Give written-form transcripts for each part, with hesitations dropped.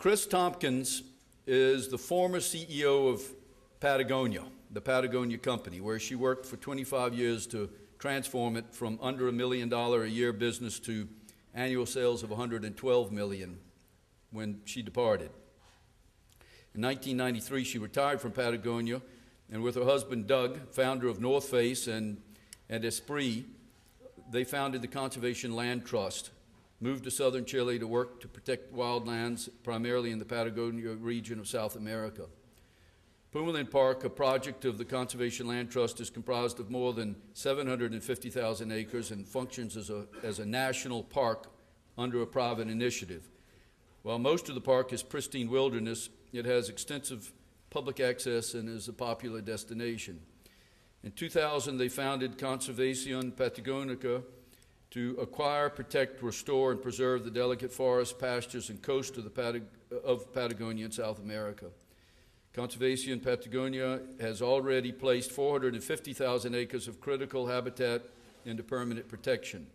Kris Tompkins is the former CEO of Patagonia, the Patagonia Company, where she worked for 25 years to transform it from under $1 million a year business to annual sales of $112 million when she departed. In 1993, she retired from Patagonia, and with her husband, Doug, founder of North Face and Esprit, they founded the Conservacion Land Trust, moved to southern Chile to work to protect wildlands, primarily in the Patagonia region of South America. Pumalin Park, a project of the Conservacion Land Trust, is comprised of more than 750,000 acres and functions as a national park under a private initiative. While most of the park is pristine wilderness, it has extensive public access and is a popular destination. In 2000, they founded Conservacion Patagonica to acquire, protect, restore, and preserve the delicate forests, pastures, and coast of Patagonia in South America. Conservacion Patagonia has already placed 450,000 acres of critical habitat into permanent protection.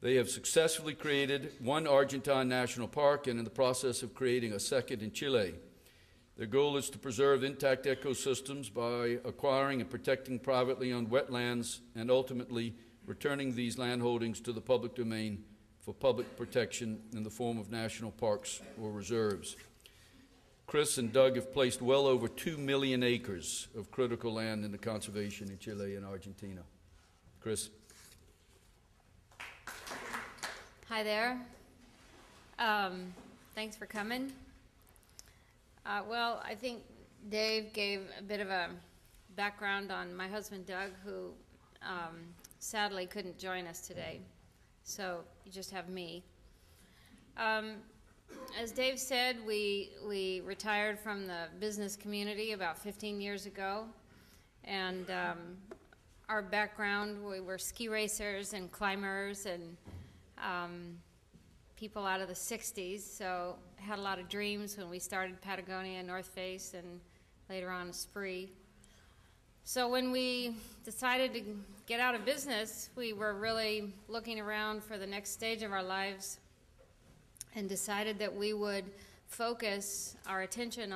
They have successfully created one Argentine national park and in the process of creating a second in Chile. Their goal is to preserve intact ecosystems by acquiring and protecting privately owned wetlands and ultimately returning these land holdings to the public domain for public protection in the form of national parks or reserves. Kris and Doug have placed well over 2 million acres of critical land into conservation in Chile and Argentina. Kris. Hi there. Thanks for coming. Well, I think Dave gave a bit of a background on my husband, Doug, who sadly couldn't join us today. So you just have me. As Dave said, we retired from the business community about 15 years ago. And our background, we were ski racers and climbers and people out of the 60s, so had a lot of dreams when we started Patagonia, North Face, and later on Esprit. So when we decided to get out of business, we were really looking around for the next stage of our lives and decided that we would focus our attention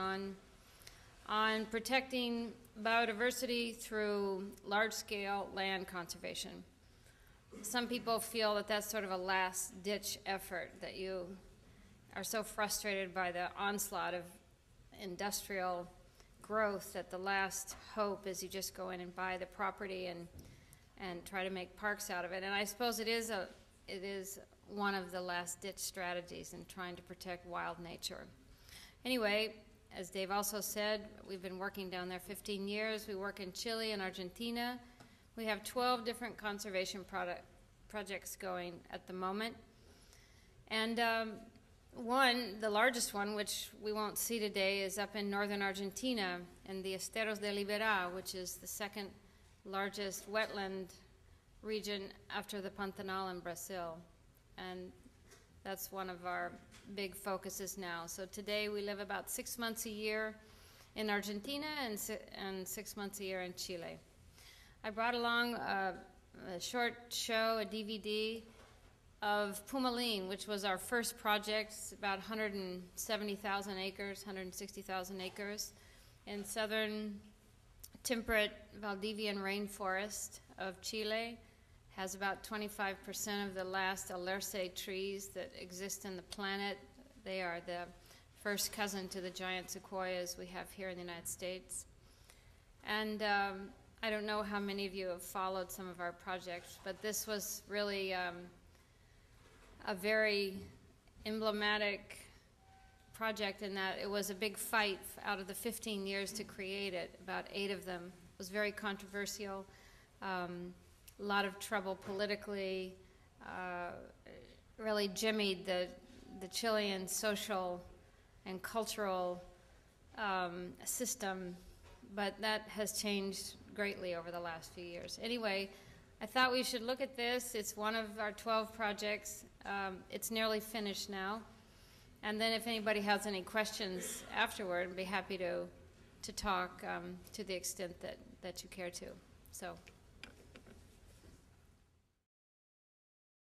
on protecting biodiversity through large-scale land conservation. Some people feel that that's sort of a last-ditch effort, that you are so frustrated by the onslaught of industrial growth that the last hope is you just go in and buy the property and try to make parks out of it. And I suppose it is one of the last-ditch strategies in trying to protect wild nature. Anyway, as Dave also said, we've been working down there 15 years. We work in Chile and Argentina. We have 12 different conservation projects going at the moment. And the largest one, which we won't see today, is up in northern Argentina in the Esteros de Liberá, which is the second largest wetland region after the Pantanal in Brazil. And that's one of our big focuses now. So today we live about 6 months a year in Argentina and 6 months a year in Chile. I brought along a short show, a DVD of Pumalin, which was our first project. It's about 170,000 acres, 160,000 acres in southern temperate Valdivian rainforest of Chile. Has about 25% of the last alerce trees that exist in the planet. They are the first cousin to the giant sequoias we have here in the United States. And I don't know how many of you have followed some of our projects, but this was really a very emblematic project in that it was a big fight out of the 15 years to create it. About 8 of them. It was very controversial. A lot of trouble politically, really jimmied the Chilean social and cultural system, but that has changed greatly over the last few years. Anyway, I thought we should look at this. It's one of our 12 projects. It's nearly finished now. And then if anybody has any questions afterward, I'd be happy to talk to the extent that you care to. So